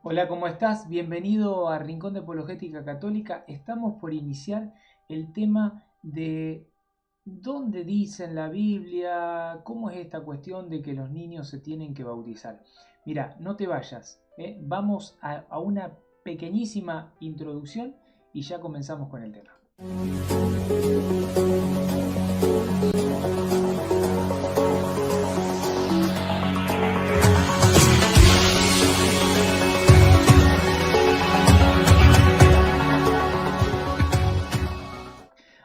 Hola, ¿cómo estás? Bienvenido a Rincón de Apologética Católica. Estamos por iniciar el tema de dónde dice en la Biblia, cómo es esta cuestión de que los niños se tienen que bautizar. Mira, no te vayas, ¿eh? Vamos a una pequeñísima introducción y ya comenzamos con el tema.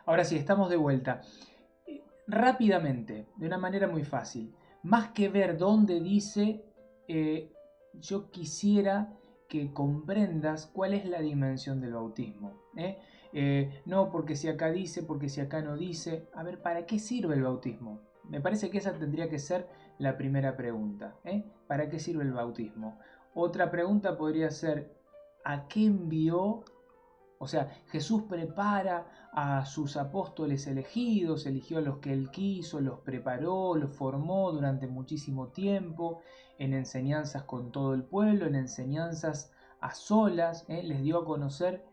Ahora sí, estamos de vuelta. Rápidamente, de una manera muy fácil, más que ver dónde dice, eh, yo quisiera que comprendas cuál es la dimensión del bautismo. No porque si acá dice, porque si acá no dice. A ver, ¿para qué sirve el bautismo? Me parece que esa tendría que ser la primera pregunta. ¿Para qué sirve el bautismo? Otra pregunta podría ser, ¿a qué envió? O sea, Jesús prepara a sus apóstoles elegidos, eligió a los que él quiso, los preparó, los formó durante muchísimo tiempo, en enseñanzas con todo el pueblo, en enseñanzas a solas, les dio a conocer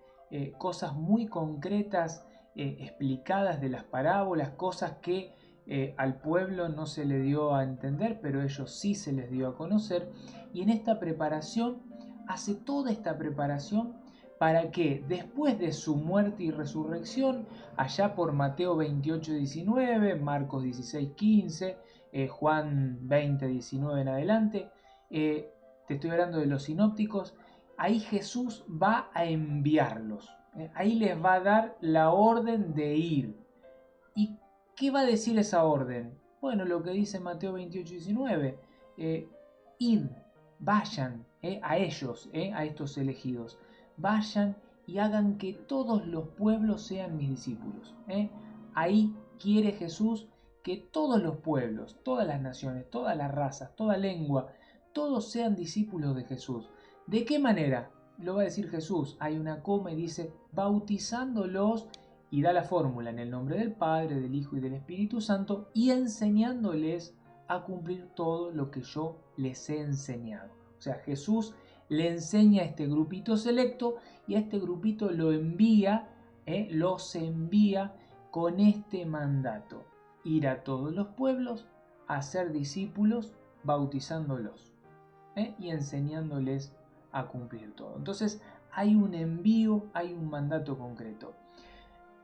cosas muy concretas, explicadas de las parábolas, cosas que al pueblo no se le dio a entender, pero ellos sí se les dio a conocer. Y en esta preparación, hace toda esta preparación para que después de su muerte y resurrección, allá por Mateo 28:19, Marcos 16:15, Juan 20:19 en adelante, te estoy hablando de los sinópticos, ahí Jesús va a enviarlos, ahí les va a dar la orden de ir. ¿Y qué va a decir esa orden? Bueno, lo que dice Mateo 28:19, id, vayan a ellos, a estos elegidos, vayan y hagan que todos los pueblos sean mis discípulos. Ahí quiere Jesús que todos los pueblos, todas las naciones, todas las razas, toda lengua, todos sean discípulos de Jesús. ¿De qué manera? Lo va a decir Jesús. Hay una coma y dice, bautizándolos, y da la fórmula en el nombre del Padre, del Hijo y del Espíritu Santo, y enseñándoles a cumplir todo lo que yo les he enseñado. O sea, Jesús le enseña a este grupito selecto y a este grupito lo envía, los envía con este mandato: ir a todos los pueblos, a ser discípulos, bautizándolos y enseñándoles a cumplir todo. Entonces hay un envío, hay un mandato concreto.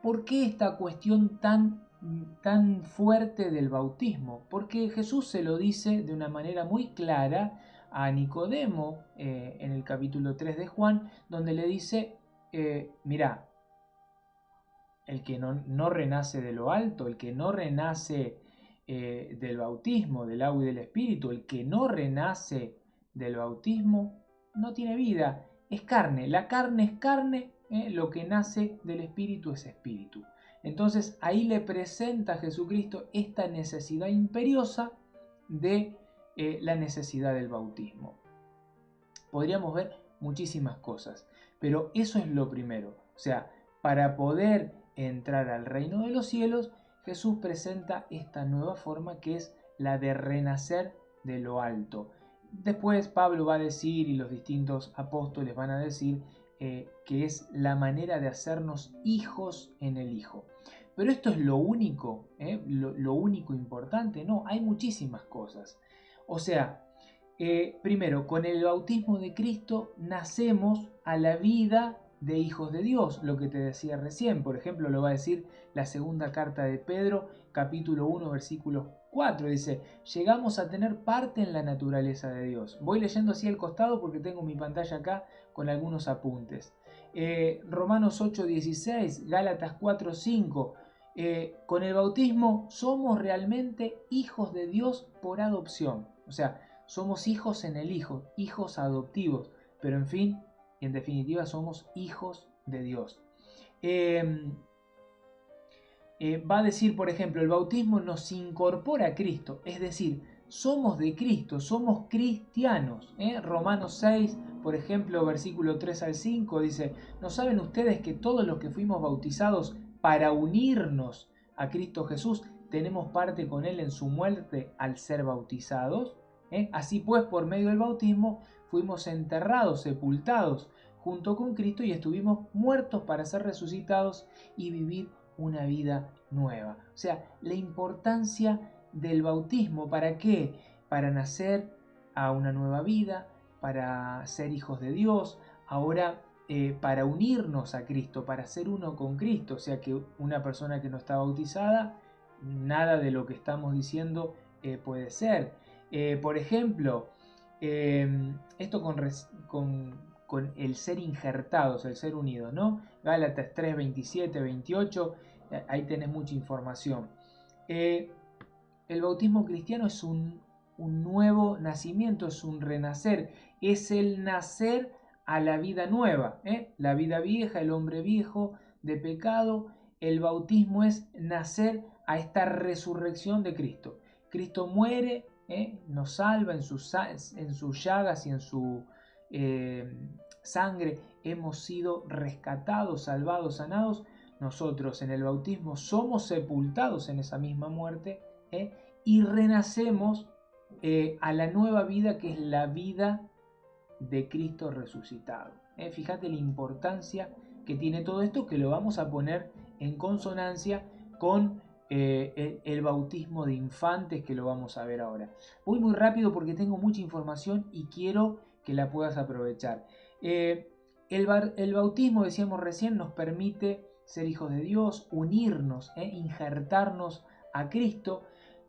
¿Por qué esta cuestión tan fuerte del bautismo? Porque Jesús se lo dice de una manera muy clara a Nicodemo en el capítulo 3 de Juan, donde le dice, mira, el que no renace de lo alto, el que no renace del bautismo, del agua y del espíritu, el que no renace del bautismo, no tiene vida, es carne. La carne es carne, lo que nace del espíritu es espíritu. Entonces ahí le presenta a Jesucristo esta necesidad imperiosa de la necesidad del bautismo. Podríamos ver muchísimas cosas, pero eso es lo primero. O sea, para poder entrar al reino de los cielos, Jesús presenta esta nueva forma que es la de renacer de lo alto. Después Pablo va a decir, y los distintos apóstoles van a decir, que es la manera de hacernos hijos en el Hijo. Pero esto es lo único, lo único importante. No, hay muchísimas cosas. O sea, primero, con el bautismo de Cristo nacemos a la vida de hijos de Dios, lo que te decía recién. Por ejemplo, lo va a decir la segunda carta de Pedro, capítulo 1, versículo 4. Dice, llegamos a tener parte en la naturaleza de Dios. Voy leyendo así al costado porque tengo mi pantalla acá con algunos apuntes. Romanos 8:16, Gálatas 4:5. Con el bautismo somos realmente hijos de Dios por adopción. O sea, somos hijos en el Hijo, hijos adoptivos, pero en fin, en definitiva somos hijos de Dios. Va a decir, por ejemplo, el bautismo nos incorpora a Cristo, es decir, somos de Cristo, somos cristianos. Romanos 6, por ejemplo, versículo 3 al 5 dice, ¿no saben ustedes que todos los que fuimos bautizados para unirnos a Cristo Jesús, tenemos parte con Él en su muerte al ser bautizados? Así pues, por medio del bautismo, fuimos enterrados, sepultados junto con Cristo y estuvimos muertos para ser resucitados y vivir una vida nueva. O sea, la importancia del bautismo, ¿para qué? Para nacer a una nueva vida, para ser hijos de Dios, ahora para unirnos a Cristo, para ser uno con Cristo. O sea que una persona que no está bautizada, nada de lo que estamos diciendo puede ser. Por ejemplo, esto con el ser injertados, el ser unidos, ¿no? Gálatas 3, 27, 28, ahí tenés mucha información. El bautismo cristiano es un nuevo nacimiento, es un renacer, es el nacer a la vida nueva, la vida vieja, el hombre viejo de pecado. El bautismo es nacer a esta resurrección de Cristo. Cristo muere, nos salva en sus llagas y en su sangre. Hemos sido rescatados, salvados, sanados. Nosotros en el bautismo somos sepultados en esa misma muerte y renacemos a la nueva vida que es la vida de Cristo resucitado. Fíjate la importancia que tiene todo esto, que lo vamos a poner en consonancia con el bautismo de infantes, que lo vamos a ver ahora. Voy muy rápido porque tengo mucha información y quiero que la puedas aprovechar. El bautismo, decíamos recién, nos permite ser hijos de Dios, unirnos, injertarnos a Cristo.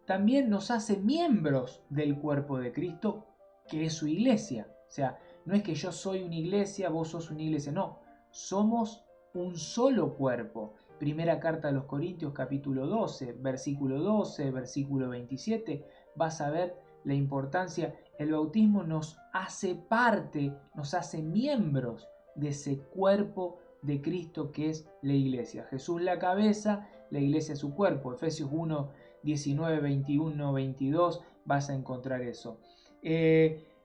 También nos hace miembros del cuerpo de Cristo, que es su iglesia. O sea, no es que yo soy una iglesia, vos sos una iglesia, no. Somos un solo cuerpo. Primera carta a los Corintios, capítulo 12, versículo 12, versículo 27. Vas a ver la importancia. El bautismo nos hace parte, nos hace miembros de ese cuerpo de Cristo que es la iglesia. Jesús la cabeza, la iglesia su cuerpo. Efesios 1, 19, 21, 22, vas a encontrar eso.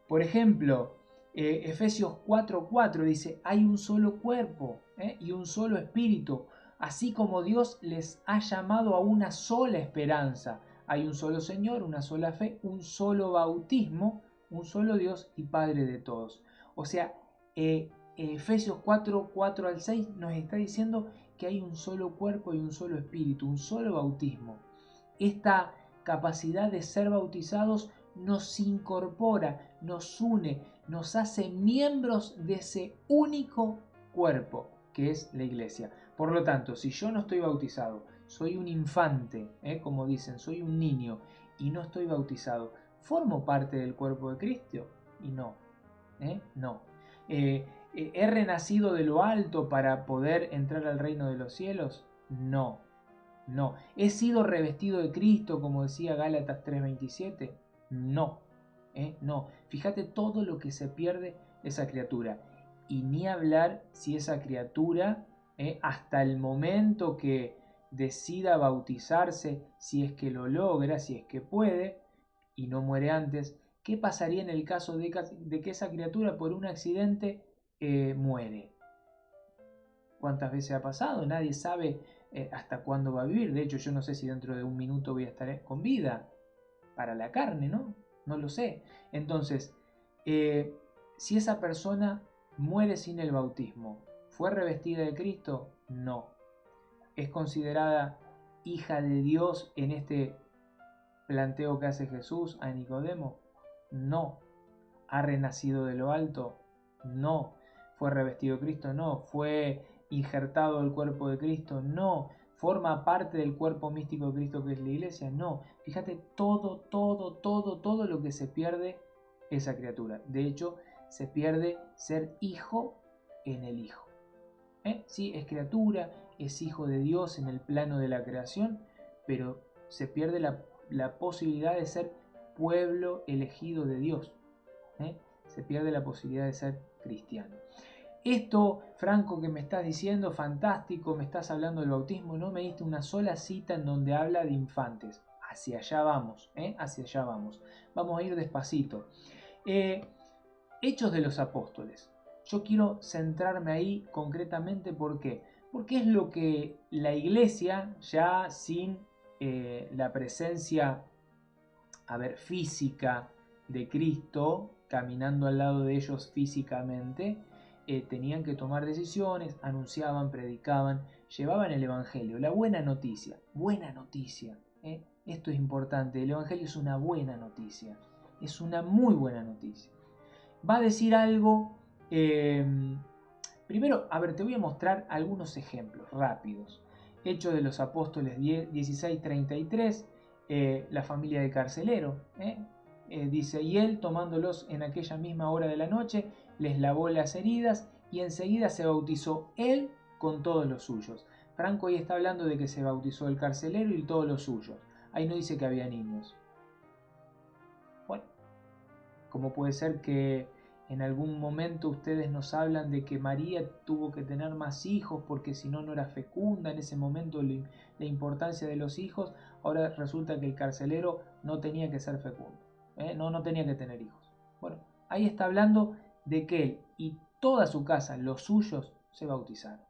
Por ejemplo, Efesios 4:4 dice, hay un solo cuerpo y un solo espíritu, así como Dios les ha llamado a una sola esperanza. Hay un solo Señor, una sola fe, un solo bautismo, un solo Dios y Padre de todos. O sea, Efesios 4:4 al 6 nos está diciendo que hay un solo cuerpo y un solo espíritu, un solo bautismo. Esta capacidad de ser bautizados nos incorpora, nos une, nos hace miembros de ese único cuerpo que es la iglesia. Por lo tanto, si yo no estoy bautizado, soy un infante, como dicen, soy un niño y no estoy bautizado, ¿formo parte del cuerpo de Cristo? Y no, no. ¿He renacido de lo alto para poder entrar al reino de los cielos? No. No. ¿He sido revestido de Cristo, como decía Gálatas 3:27? No. No. Fíjate todo lo que se pierde esa criatura. Y ni hablar si esa criatura, hasta el momento que decida bautizarse, si es que lo logra, si es que puede, y no muere antes, ¿qué pasaría en el caso de que esa criatura por un accidente muere? ¿Cuántas veces ha pasado? Nadie sabe hasta cuándo va a vivir. De hecho, yo no sé si dentro de un minuto voy a estar con vida para la carne, ¿no? No lo sé. Entonces, si esa persona muere sin el bautismo, ¿fue revestida de Cristo? No. ¿Es considerada hija de Dios en este planteo que hace Jesús a Nicodemo? No. ¿Ha renacido de lo alto? No. ¿Fue revestido de Cristo? No. ¿Fue injertado al cuerpo de Cristo? No. ¿Forma parte del cuerpo místico de Cristo que es la iglesia? No. Fíjate todo lo que se pierde esa criatura. De hecho, se pierde ser hijo en el Hijo. Sí, es criatura, es hijo de Dios en el plano de la creación, pero se pierde la posibilidad de ser pueblo elegido de Dios. Se pierde la posibilidad de ser cristiano. Esto, Franco, que me estás diciendo, fantástico, me estás hablando del bautismo, no me diste una sola cita en donde habla de infantes. Hacia allá vamos, hacia allá vamos. Vamos a ir despacito. Hechos de los Apóstoles. Yo quiero centrarme ahí concretamente, ¿por qué? Porque es lo que la iglesia, ya sin la presencia, física de Cristo, caminando al lado de ellos físicamente, tenían que tomar decisiones, anunciaban, predicaban, llevaban el Evangelio, la buena noticia, esto es importante, el Evangelio es una buena noticia, es una muy buena noticia. Va a decir algo, primero, a ver, te voy a mostrar algunos ejemplos rápidos. Hechos de los Apóstoles 16:33, la familia del carcelero, dice, y él tomándolos en aquella misma hora de la noche, les lavó las heridas y enseguida se bautizó él con todos los suyos. Franco ahí está hablando de que se bautizó el carcelero y todos los suyos. Ahí no dice que había niños. Bueno, ¿cómo puede ser que en algún momento ustedes nos hablan de que María tuvo que tener más hijos porque si no, no era fecunda? En ese momento la importancia de los hijos. Ahora resulta que el carcelero no tenía que ser fecundo, no tenía que tener hijos. Bueno, ahí está hablando de que él y toda su casa, los suyos, se bautizaron.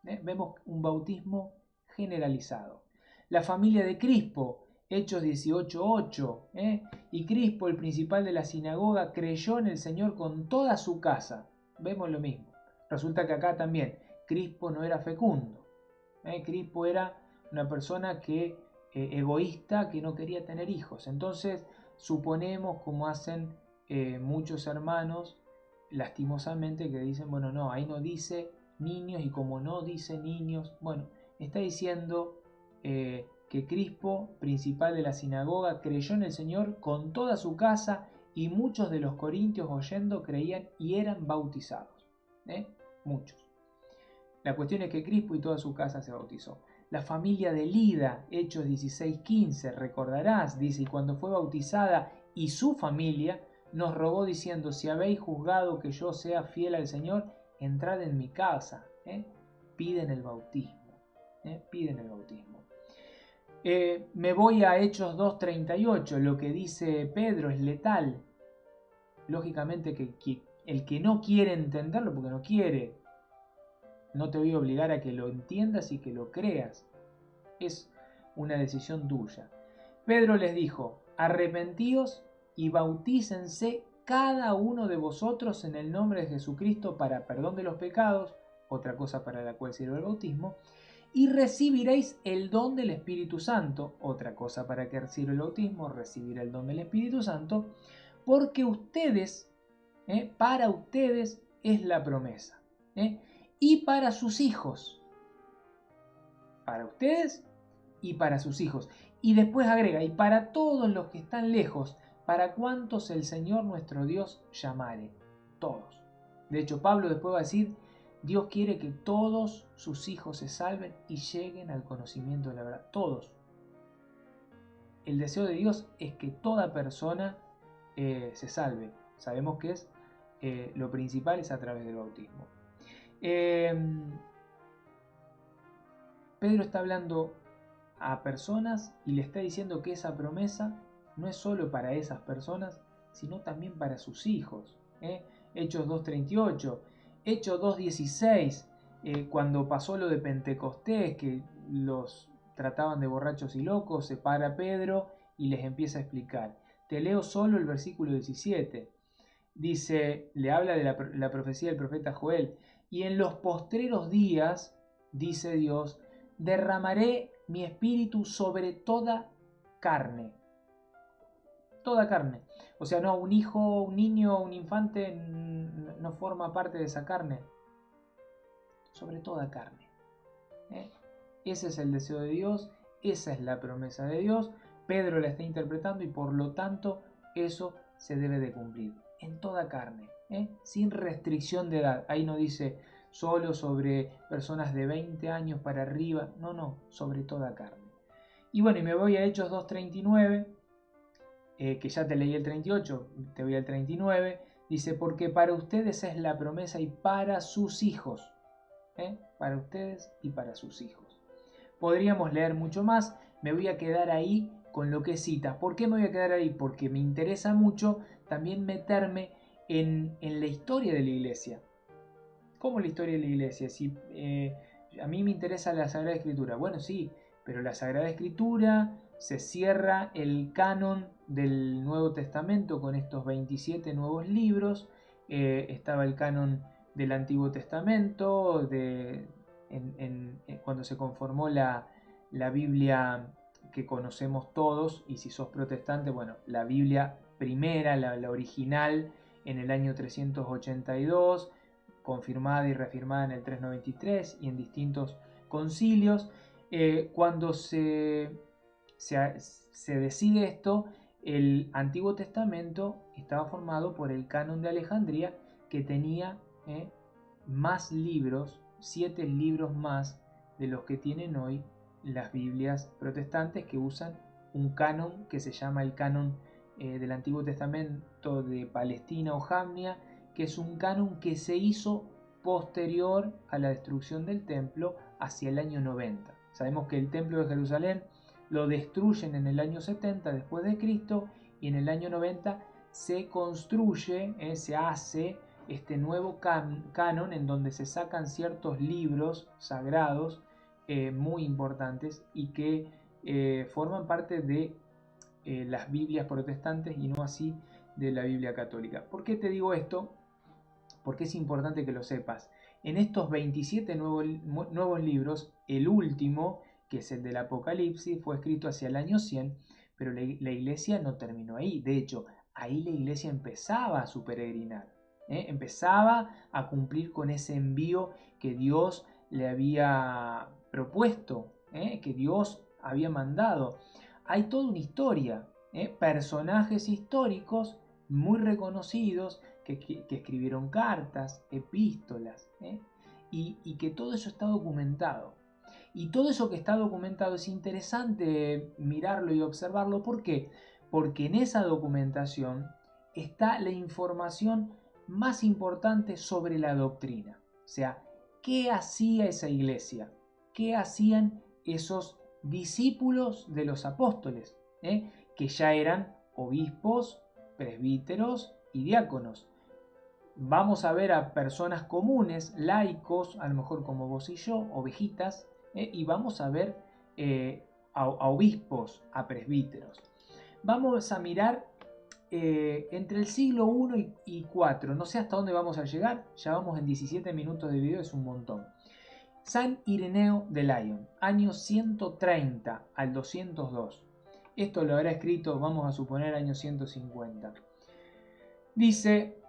Vemos un bautismo generalizado. La familia de Crispo, Hechos 18:8, y Crispo, el principal de la sinagoga, creyó en el Señor con toda su casa. Vemos lo mismo. Resulta que acá también Crispo no era fecundo. Crispo era una persona egoísta, que no quería tener hijos. Entonces suponemos, como hacen muchos hermanos, lastimosamente, que dicen, bueno, no, ahí no dice niños, y como no dice niños, bueno, está diciendo que Crispo, principal de la sinagoga, creyó en el Señor con toda su casa, y muchos de los corintios oyendo creían y eran bautizados. Muchos. La cuestión es que Crispo y toda su casa se bautizó. La familia de Lida, Hechos 16:15, recordarás, dice, y cuando fue bautizada y su familia, nos rogó diciendo, si habéis juzgado que yo sea fiel al Señor, entrad en mi casa. Piden el bautismo. Piden el bautismo. Me voy a Hechos 2:38, lo que dice Pedro es letal. Lógicamente que el que no quiere entenderlo, porque no quiere, no te voy a obligar a que lo entiendas y que lo creas. Es una decisión tuya. Pedro les dijo, arrepentíos y bautícense cada uno de vosotros en el nombre de Jesucristo para perdón de los pecados, otra cosa para la cual sirve el bautismo, y recibiréis el don del Espíritu Santo, otra cosa para que sirve el bautismo, recibir el don del Espíritu Santo, porque ustedes, para ustedes es la promesa, y para sus hijos, para ustedes y para sus hijos. Y después agrega, y para todos los que están lejos, para cuantos el Señor nuestro Dios llamare, todos. De hecho, Pablo después va a decir, Dios quiere que todos sus hijos se salven y lleguen al conocimiento de la verdad. Todos. El deseo de Dios es que toda persona se salve. Sabemos que es lo principal es a través del bautismo. Pedro está hablando a personas y le está diciendo que esa promesa no es solo para esas personas, sino también para sus hijos. Hechos 2:38, Hechos 2:16, cuando pasó lo de Pentecostés, que los trataban de borrachos y locos, se para Pedro y les empieza a explicar. Te leo solo el versículo 17. Dice, le habla de la profecía del profeta Joel, y en los postreros días, dice Dios, derramaré mi espíritu sobre toda carne. Toda carne. O sea, no, un hijo, un niño, un infante no forma parte de esa carne. Sobre toda carne. Ese es el deseo de Dios, esa es la promesa de Dios. Pedro la está interpretando y por lo tanto eso se debe de cumplir. En toda carne, sin restricción de edad. Ahí no dice solo sobre personas de 20 años para arriba. No, sobre toda carne. Y bueno, y me voy a Hechos 2:39, que ya te leí el 38, te voy al 39. Dice, porque para ustedes es la promesa y para sus hijos. Para ustedes y para sus hijos. Podríamos leer mucho más, me voy a quedar ahí con lo que cita. ¿Por qué me voy a quedar ahí? Porque me interesa mucho también meterme en la historia de la iglesia. ¿Cómo la historia de la iglesia? Si a mí me interesa la Sagrada Escritura. Bueno, sí, pero la Sagrada Escritura se cierra el canon del Nuevo Testamento con estos 27 nuevos libros. Estaba el canon del Antiguo Testamento, cuando se conformó la Biblia que conocemos todos, y si sos protestante, bueno, la Biblia primera, la original, en el año 382, confirmada y reafirmada en el 393 y en distintos concilios. Cuando se decide esto, el Antiguo Testamento estaba formado por el canon de Alejandría, que tenía más libros, 7 libros más de los que tienen hoy las Biblias protestantes, que usan un canon que se llama el canon del Antiguo Testamento de Palestina o Jamnia, que es un canon que se hizo posterior a la destrucción del templo, hacia el año 90. Sabemos que el templo de Jerusalén lo destruyen en el año 70 después de Cristo, y en el año 90 se construye, se hace este nuevo canon, en donde se sacan ciertos libros sagrados muy importantes y que forman parte de las Biblias protestantes y no así de la Biblia católica. ¿Por qué te digo esto? Porque es importante que lo sepas. En estos 27 nuevos libros, el último, que es el del Apocalipsis, fue escrito hacia el año 100, pero la iglesia no terminó ahí. De hecho, ahí la iglesia empezaba a su peregrinar, empezaba a cumplir con ese envío que Dios le había propuesto, que Dios había mandado. Hay toda una historia, personajes históricos muy reconocidos que escribieron cartas, epístolas, y que todo eso está documentado. Y todo eso que está documentado es interesante mirarlo y observarlo. ¿Por qué? Porque en esa documentación está la información más importante sobre la doctrina. O sea, ¿qué hacía esa iglesia? ¿Qué hacían esos discípulos de los apóstoles? Que ya eran obispos, presbíteros y diáconos. Vamos a ver a personas comunes, laicos, a lo mejor como vos y yo, ovejitas, y vamos a ver a obispos, a presbíteros. Vamos a mirar entre el siglo I y IV, no sé hasta dónde vamos a llegar, ya vamos en 17 minutos de video, es un montón. San Ireneo de Lyon, año 130 al 202. Esto lo habrá escrito, vamos a suponer, año 150. Dice: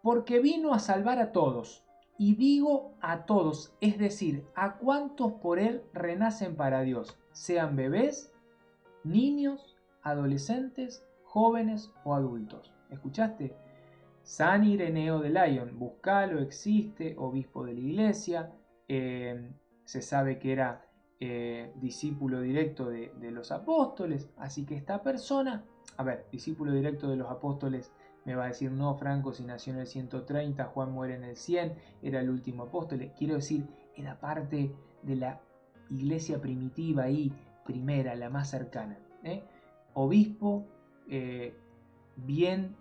porque vino a salvar a todos, y digo a todos, es decir, a cuantos por él renacen para Dios, sean bebés, niños, adolescentes, jóvenes o adultos. ¿Escuchaste? San Ireneo de Lyon, buscalo, existe, obispo de la iglesia, se sabe que era discípulo directo de los apóstoles, así que esta persona, a ver, discípulo directo de los apóstoles, me va a decir, no, Franco, si nació en el 130, Juan muere en el 100, era el último apóstol. Quiero decir, era parte de la iglesia primitiva ahí, primera, la más cercana. Obispo, bien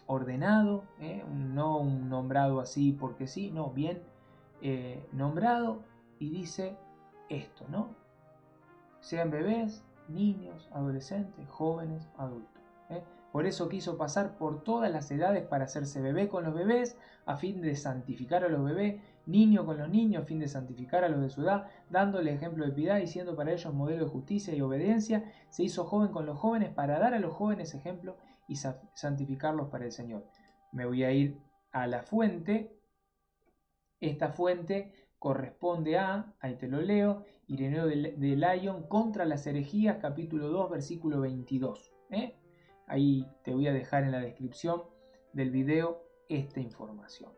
ordenado, no un nombrado así porque sí, no, bien nombrado, y dice esto, ¿no? Sean bebés, niños, adolescentes, jóvenes, adultos. Por eso quiso pasar por todas las edades para hacerse bebé con los bebés, a fin de santificar a los bebés, niño con los niños, a fin de santificar a los de su edad, dándole ejemplo de piedad y siendo para ellos modelo de justicia y obediencia. Se hizo joven con los jóvenes para dar a los jóvenes ejemplo y santificarlos para el Señor. Me voy a ir a la fuente. Esta fuente corresponde a, ahí te lo leo, Ireneo de Lyon, Contra las herejías, capítulo 2, versículo 22. Ahí te voy a dejar en la descripción del video esta información.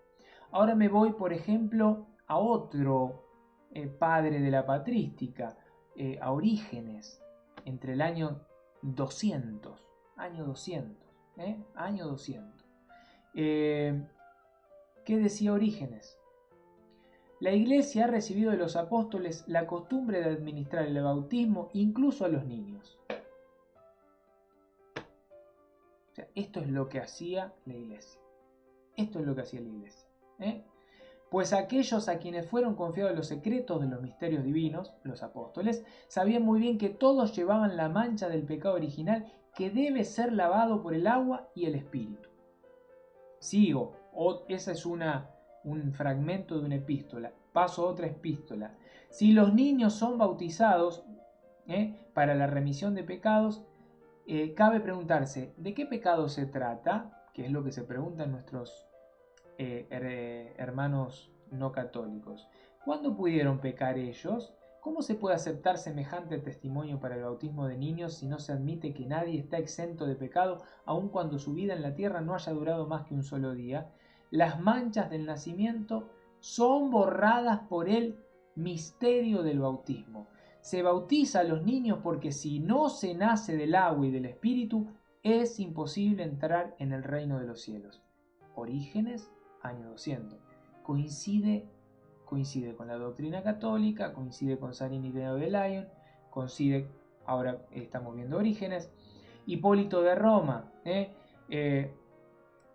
Ahora me voy, por ejemplo, a otro padre de la patrística, a Orígenes, entre el año 200, año 200, año 200. ¿Qué decía Orígenes? La iglesia ha recibido de los apóstoles la costumbre de administrar el bautismo incluso a los niños. O sea, esto es lo que hacía la iglesia. Esto es lo que hacía la iglesia. pues aquellos a quienes fueron confiados los secretos de los misterios divinos, los apóstoles, sabían muy bien que todos llevaban la mancha del pecado original que debe ser lavado por el agua y el espíritu. Sigo, esa es un fragmento de una epístola. Paso a otra epístola. Si los niños son bautizados para la remisión de pecados, cabe preguntarse, ¿de qué pecado se trata? Que es lo que se preguntan nuestros hermanos no católicos. ¿Cuándo pudieron pecar ellos? ¿Cómo se puede aceptar semejante testimonio para el bautismo de niños si no se admite que nadie está exento de pecado, aun cuando su vida en la tierra no haya durado más que un solo día? Las manchas del nacimiento son borradas por el misterio del bautismo. Se bautiza a los niños porque si no se nace del agua y del espíritu, es imposible entrar en el reino de los cielos. Orígenes, año 200. Coincide con la doctrina católica, coincide con San Ireneo de Lyon, coincide, ahora estamos viendo Orígenes. Hipólito de Roma,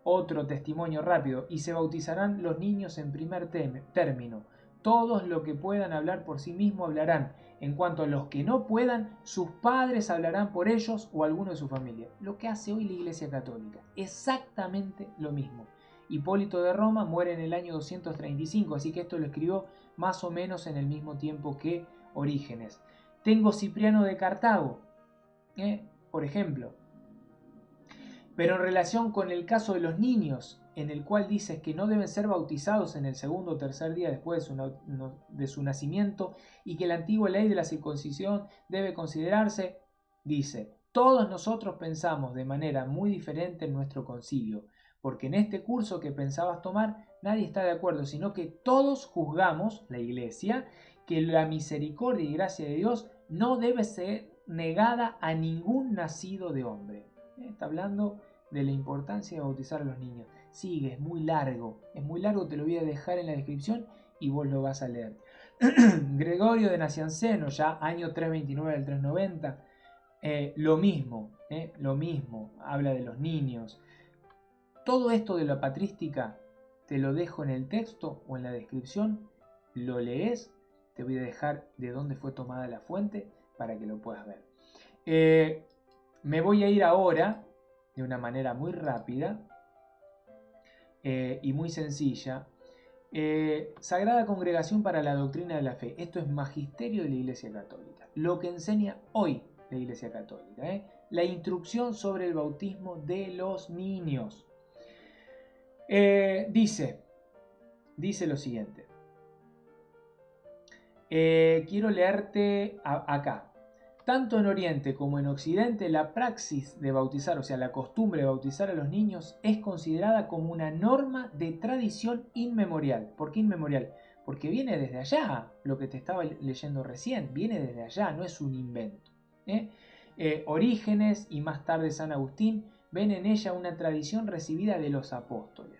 otro testimonio rápido, y se bautizarán los niños en primer término. Todos los que puedan hablar por sí mismos hablarán. En cuanto a los que no puedan, sus padres hablarán por ellos o alguno de su familia. Lo que hace hoy la Iglesia Católica, exactamente lo mismo. Hipólito de Roma muere en el año 235, así que esto lo escribió más o menos en el mismo tiempo que Orígenes. Tengo Cipriano de Cartago, por ejemplo. Pero en relación con el caso de los niños, en el cual dices que no deben ser bautizados en el segundo o tercer día después de su nacimiento y que la antigua ley de la circuncisión debe considerarse, dice, todos nosotros pensamos de manera muy diferente en nuestro concilio, porque en este curso que pensabas tomar nadie está de acuerdo, sino que todos juzgamos, la Iglesia, que la misericordia y gracia de Dios no debe ser negada a ningún nacido de hombre. Está hablando de la importancia de bautizar a los niños. Sigue, es muy largo, te lo voy a dejar en la descripción y vos lo vas a leer. Gregorio de Nacianceno, ya año 329 al 390, lo mismo, habla de los niños. Todo esto de la patrística te lo dejo en el texto o en la descripción, lo lees, te voy a dejar de dónde fue tomada la fuente para que lo puedas ver. Me voy a ir ahora de una manera muy rápida y muy sencilla. Sagrada Congregación para la Doctrina de la Fe. Esto es magisterio de la Iglesia Católica. Lo que enseña hoy la Iglesia Católica. La instrucción sobre el bautismo de los niños. Dice lo siguiente. Quiero leerte acá. Tanto en Oriente como en Occidente, la praxis de bautizar, o sea, la costumbre de bautizar a los niños, es considerada como una norma de tradición inmemorial. ¿Por qué inmemorial? Porque viene desde allá, lo que te estaba leyendo recién, viene desde allá, no es un invento. Orígenes y más tarde San Agustín ven en ella una tradición recibida de los apóstoles.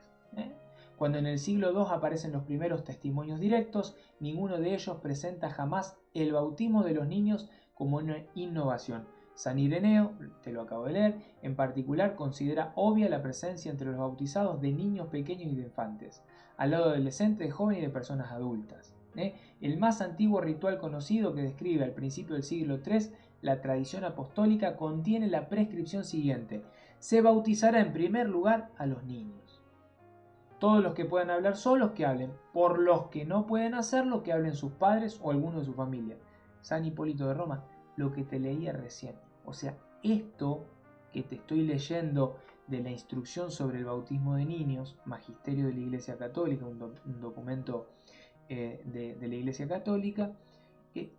Cuando en el siglo II aparecen los primeros testimonios directos, ninguno de ellos presenta jamás el bautismo de los niños como una innovación. San Ireneo, te lo acabo de leer, en particular considera obvia la presencia entre los bautizados de niños pequeños y de infantes, al lado de adolescentes, de jóvenes y de personas adultas. El más antiguo ritual conocido que describe al principio del siglo III la tradición apostólica contiene la prescripción siguiente: se bautizará en primer lugar a los niños. Todos los que puedan hablar solos, que hablen. Por los que no pueden hacerlo, que hablen sus padres o alguno de su familia. San Hipólito de Roma, lo que te leía recién. O sea, esto que te estoy leyendo de la instrucción sobre el bautismo de niños, Magisterio de la Iglesia Católica, un documento de la Iglesia Católica,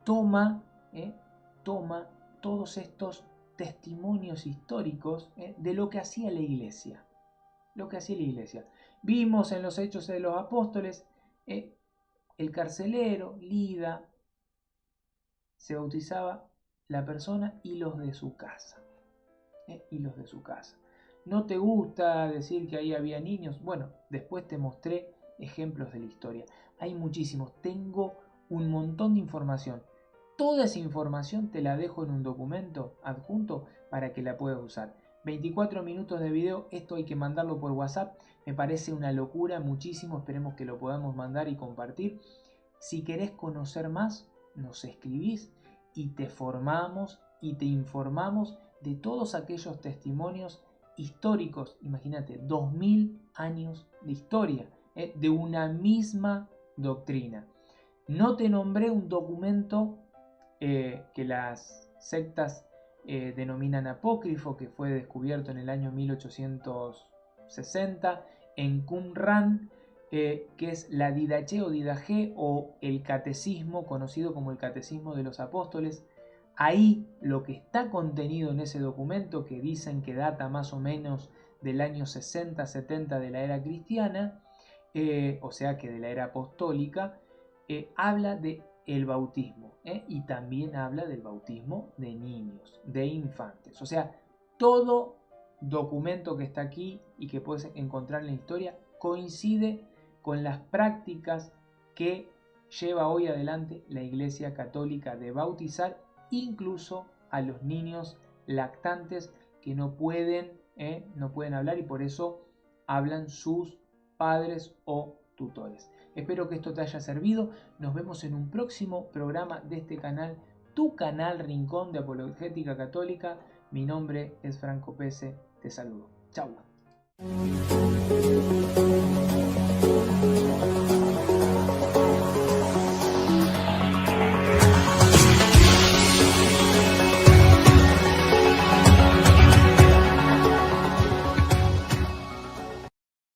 toma todos estos testimonios históricos de lo que hacía la Iglesia. Vimos en los Hechos de los Apóstoles, el carcelero, Lida, se bautizaba la persona y los de su casa. ¿No te gusta decir que ahí había niños? Bueno, después te mostré ejemplos de la historia. Hay muchísimos. Tengo un montón de información. Toda esa información te la dejo en un documento adjunto para que la puedas usar. 24 minutos de video, esto hay que mandarlo por WhatsApp, me parece una locura, muchísimo, esperemos que lo podamos mandar y compartir. Si querés conocer más, nos escribís y te formamos y te informamos de todos aquellos testimonios históricos. Imagínate, 2000 años de historia, de una misma doctrina. No te nombré un documento que las sectas denominan apócrifo, que fue descubierto en el año 1860 en Qumran, que es la Didaché o Didaché o el Catecismo, conocido como el Catecismo de los Apóstoles. Ahí lo que está contenido en ese documento, que dicen que data más o menos del año 60-70 de la era cristiana, o sea que de la era apostólica, habla de el bautismo, y también habla del bautismo de niños, de infantes. O sea, todo documento que está aquí y que puedes encontrar en la historia coincide con las prácticas que lleva hoy adelante la Iglesia Católica de bautizar incluso a los niños lactantes que no pueden hablar, y por eso hablan sus padres o tutores. Espero que esto te haya servido. Nos vemos en un próximo programa de este canal, tu canal Rincón de Apologética Católica. Mi nombre es Franco Pese. Te saludo. Chau.